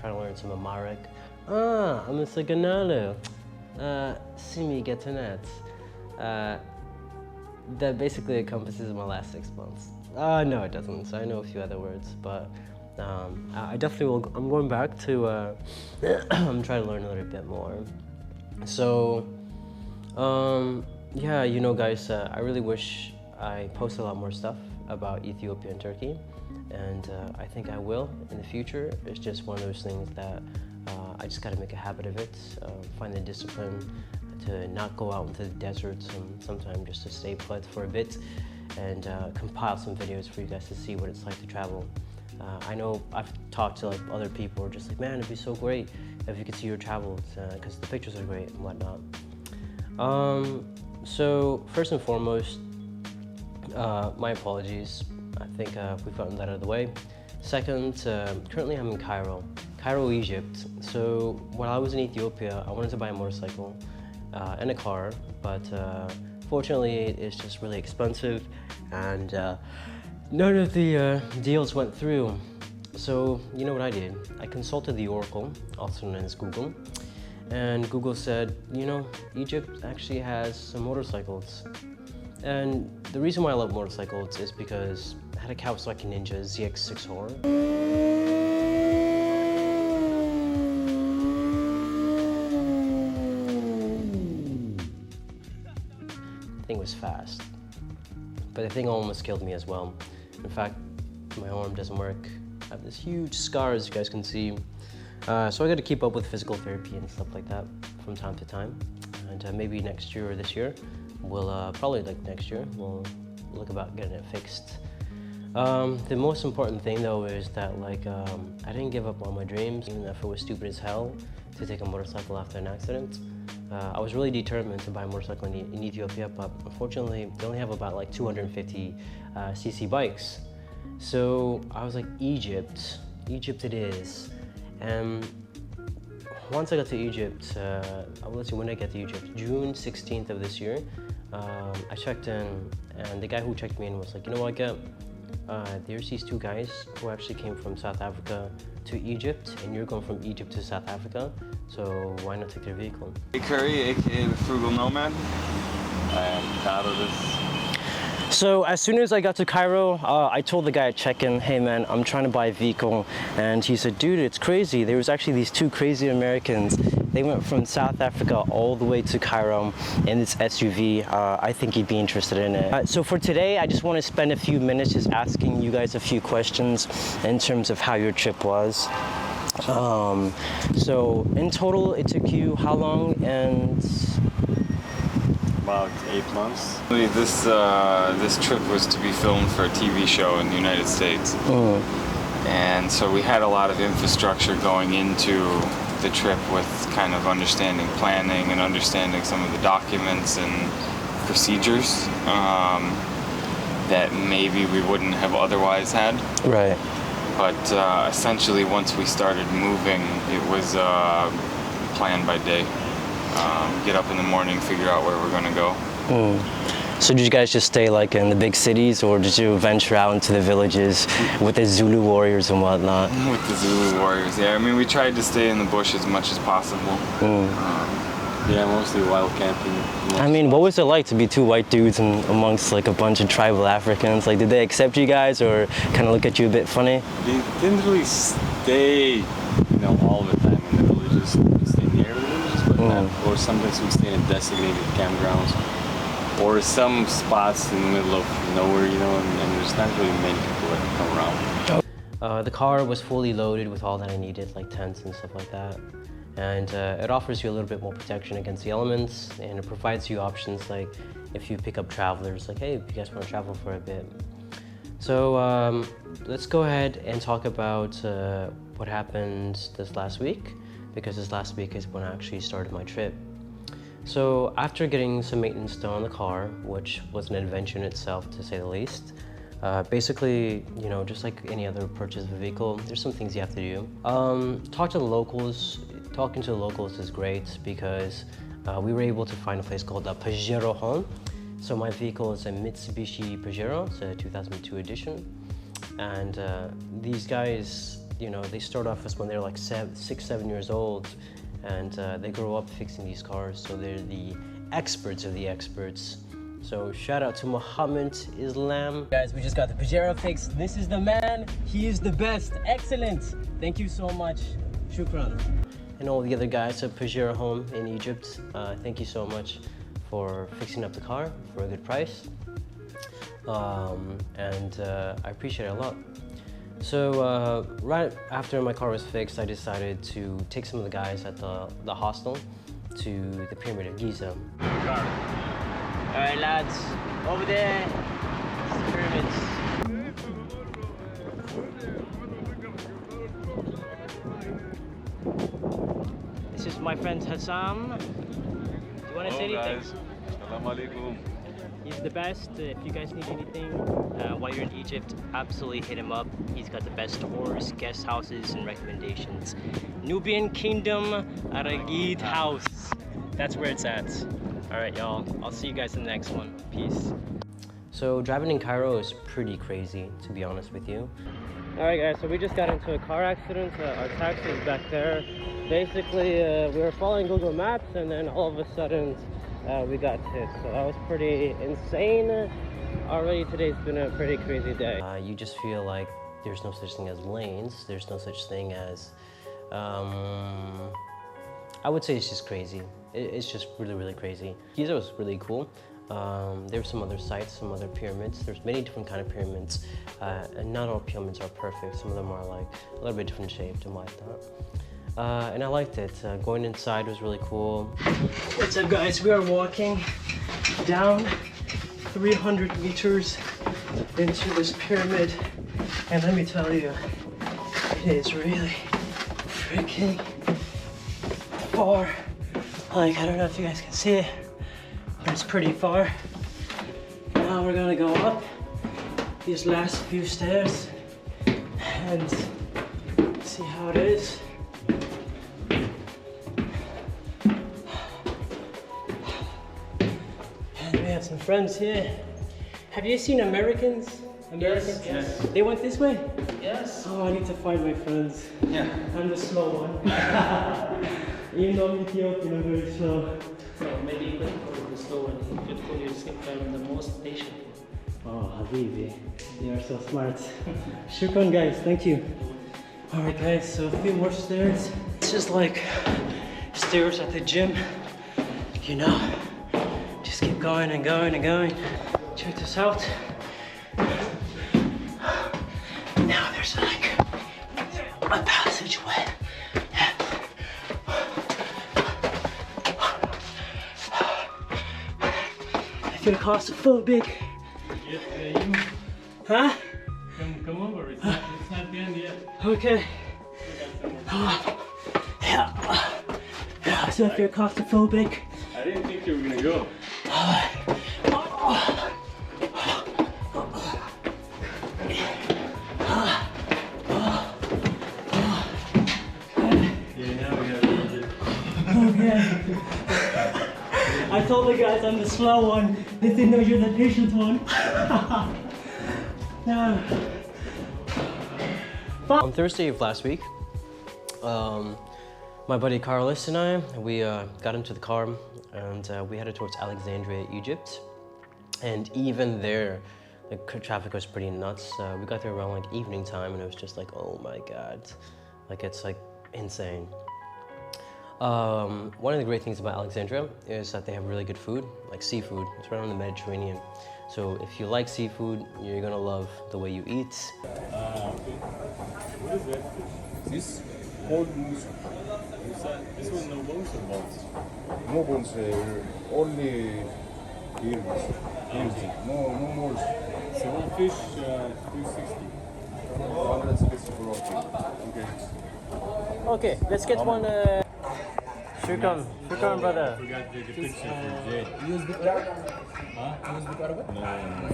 trying to learn some Amharic. I'm a Siganalo. Simi Getanet. That basically encompasses my last 6 months. No, it doesn't. So I know a few other words, but I definitely will. I'm going back to. I'm trying to learn a little bit more. So, yeah, you know, guys, I really wish I posted a lot more stuff about Ethiopia and Turkey, and I think I will in the future. It's just one of those things that I just got to make a habit of it. Find the discipline to not go out into the deserts and sometimes just to stay put for a bit and compile some videos for you guys to see what it's like to travel. I know I've talked to like other people who are just like, man, it'd be so great if you could see your travels because the pictures are great and whatnot. So first and foremost, my apologies. I think we've gotten that out of the way. Second, currently I'm in Cairo, Egypt. So while I was in Ethiopia, I wanted to buy a motorcycle and a car, but fortunately it's just really expensive and none of the deals went through. So you know what I did? I consulted the Oracle, also known as Google, and Google said, you know, Egypt actually has some motorcycles. And the reason why I love motorcycles is because I had a Kawasaki Ninja ZX6R. The thing was fast, but the thing almost killed me as well. In fact, my arm doesn't work. I have this huge scar, as you guys can see. So I got to keep up with physical therapy and stuff like that from time to time. And maybe next year or this year, we'll probably like next year, we'll look about getting it fixed. The most important thing though is that like I didn't give up on my dreams, even if it was stupid as hell to take a motorcycle after an accident. I was really determined to buy a motorcycle in Ethiopia, but unfortunately they only have about like 250 cc bikes. So I was like, Egypt it is. And once I got to Egypt, let's see when I get to Egypt, June 16th of this year, I checked in, and the guy who checked me in was like, you know what, there's these two guys who actually came from South Africa to Egypt, and you're going from Egypt to South Africa, so why not take their vehicle? Hey Curry, aka the Frugal Nomad. I am proud of this. So as soon as I got to Cairo, I told the guy at check-in, hey man, I'm trying to buy a vehicle. And he said, dude, it's crazy. There was actually these two crazy Americans. They went from South Africa all the way to Cairo in this SUV. I think you'd be interested in it. So for today, I just want to spend a few minutes just asking you guys a few questions in terms of how your trip was. So in total, it took you how long? And about 8 months. This trip was to be filmed for a TV show in the United States. And so we had a lot of infrastructure going into the trip with kind of understanding planning and understanding some of the documents and procedures that maybe we wouldn't have otherwise had. Right. But essentially once we started moving, it was plan by day. Get up in the morning, figure out where we're going to go. So did you guys just stay like in the big cities, or did you venture out into the villages with the Zulu warriors and whatnot? With the Zulu warriors, yeah. I mean, we tried to stay in the bush as much as possible. Yeah, mostly wild camping. I mean, what was it like to be two white dudes amongst like a bunch of tribal Africans? Like, did they accept you guys or kind of look at you a bit funny? They didn't really stay, you know, all the time in the villages. We stayed near the villages, but not, or sometimes we stayed in designated campgrounds, or some spots in the middle of nowhere, you know, and there's not really many people that come around. The car was fully loaded with all that I needed, like tents and stuff like that. And it offers you a little bit more protection against the elements, and it provides you options like if you pick up travelers, like, hey, if you guys want to travel for a bit. So let's go ahead and talk about what happened this last week, because this last week is when I actually started my trip. So after getting some maintenance done on the car, which was an adventure in itself to say the least, basically, you know, just like any other purchase of a vehicle, there's some things you have to do. Talking to the locals is great because we were able to find a place called the Pajero home. So my vehicle is a Mitsubishi Pajero, it's a 2002 edition. And these guys, you know, they start off as when they're like 6, 7 years old, and they grow up fixing these cars, so they're the experts of the experts. So shout out to Muhammad Islam. Guys, we just got the Pajero fixed. This is the man. He is the best. Excellent. Thank you so much. Shukran. And all the other guys at Pajero Home in Egypt, thank you so much for fixing up the car for a good price. I appreciate it a lot. So right after my car was fixed, I decided to take some of the guys at the hostel to the Pyramid of Giza. All right, lads, over there, it's the pyramids. This is my friend Hassam. Do you want to say anything? Guys. Assalamu alaikum. He's the best. If you guys need anything while you're in Egypt, absolutely hit him up. He's got the best tours, guest houses, and recommendations. Nubian Kingdom Aragid House. That's where it's at. All right, y'all. I'll see you guys in the next one. Peace. So driving in Cairo is pretty crazy, to be honest with you. All right, guys. So we just got into a car accident. Our taxi is back there. Basically, we were following Google Maps, and then all of a sudden, we got hit. So that was pretty insane. Already today's been a pretty crazy day. You just feel like there's no such thing as lanes. There's no such thing as, I would say it's just crazy. It's just really, really crazy. Giza was really cool. There were some other sites, some other pyramids. There's many different kind of pyramids, and not all pyramids are perfect. Some of them are like a little bit different shaped and whatnot. And I liked it. Going inside was really cool. What's up, guys? We are walking down 300 meters into this pyramid, and let me tell you, it is really freaking far. Like, I don't know if you guys can see it, but it's pretty far. Now we're gonna go up these last few stairs and see how it is. And we have some friends here. Have you seen Americans? Americans? Yes. They went this way? Yes. Oh, I need to find my friends. Yeah. I'm the slow one. Even though I'm Ethiopian, I'm very slow. So maybe you could call the slow one. You could call yourself the most patient one. Oh, Habibi, you are so smart. Shukran, guys, thank you. Alright, guys, so a few more stairs. It's just like stairs at the gym, you know. Just keep going and going and going. Check this out. Now there's like a passageway. I feel claustrophobic. Huh? Come over. It's not the end yet. Okay. Yeah. So I feel claustrophobic. I didn't think you were gonna go. Okay. I told the guys I'm the slow one. They think no, you're the patient one. No. On Thursday of last week, my buddy Carlos and I, we got into the car and we headed towards Alexandria, Egypt. And even there, the traffic was pretty nuts. We got there around like evening time and it was just like, oh my God. Like it's like insane. One of the great things about Alexandria is that they have really good food, like seafood. It's right on the Mediterranean. So if you like seafood, you're gonna love the way you eat. What is that? This whole moose. This one no bones or bones? No bones, only ears. No more. So one fish, 360. 160 for all. Okay. Okay, let's get one. Shukran, brother. Forgot the picture for Jay. You speak Arabic? Huh? You speak Arabic? No.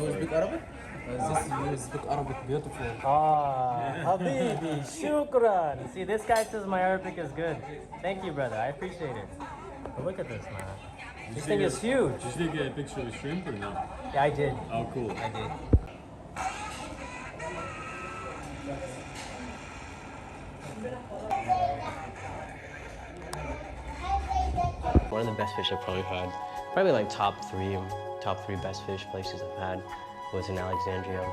You speak Arabic? This you speak Arabic beautiful. Ah, Habibi, shukran. See, this guy says my Arabic is good. Thank you, brother. I appreciate it. But look at this, man. This thing is huge. Did you get a picture of shrimp or no? Yeah, I did. Oh, cool. I did. one of the best fish I've probably had. Probably like top three best fish places I've had was in Alexandria.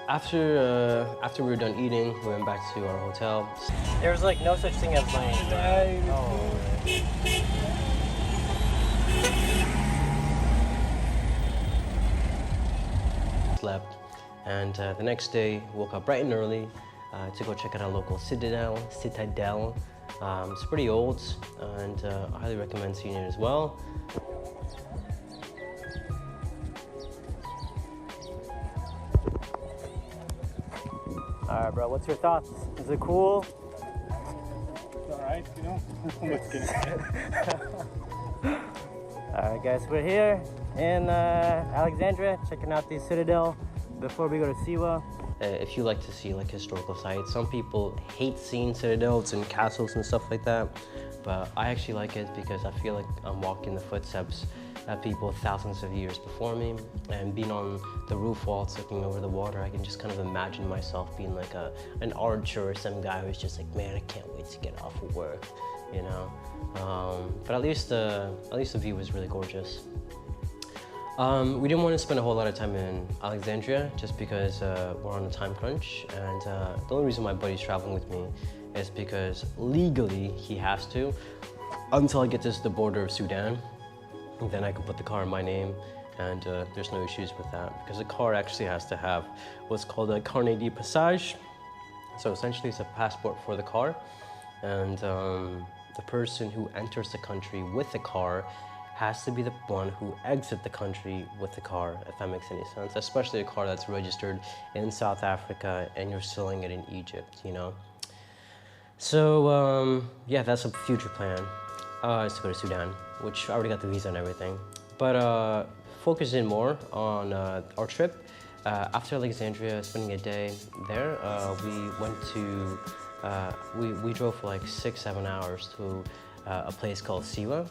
After we were done eating, we went back to our hotel. There's like no such thing as laying. Slept, and the next day woke up bright and early to go check out our local citadel. It's pretty old, and I highly recommend seeing it as well. All right, bro, what's your thoughts? Is it cool? It's alright, you know. All right, guys, we're here in Alexandria, checking out the citadel before we go to Siwa. If you like to see like historical sites, some people hate seeing citadels and castles and stuff like that, but I actually like it because I feel like I'm walking the footsteps of people thousands of years before me, and being on the roof walls looking over the water, I can just kind of imagine myself being like an archer or some guy who's just like, man, I can't wait to get off of work, you know. But at least the view was really gorgeous. We didn't want to spend a whole lot of time in Alexandria just because we're on a time crunch, and the only reason my buddy's traveling with me is because legally he has to until I get to the border of Sudan. Then I can put the car in my name, and there's no issues with that because the car actually has to have what's called a carnet de passage. So essentially it's a passport for the car, and the person who enters the country with the car has to be the one who exits the country with the car, if that makes any sense, especially a car that's registered in South Africa and you're selling it in Egypt, you know? So yeah, that's a future plan, is to go to Sudan, which I already got the visa and everything. But focusing more on our trip, after Alexandria, spending a day there, we went to, we drove for like 6-7 hours to a place called Siwa.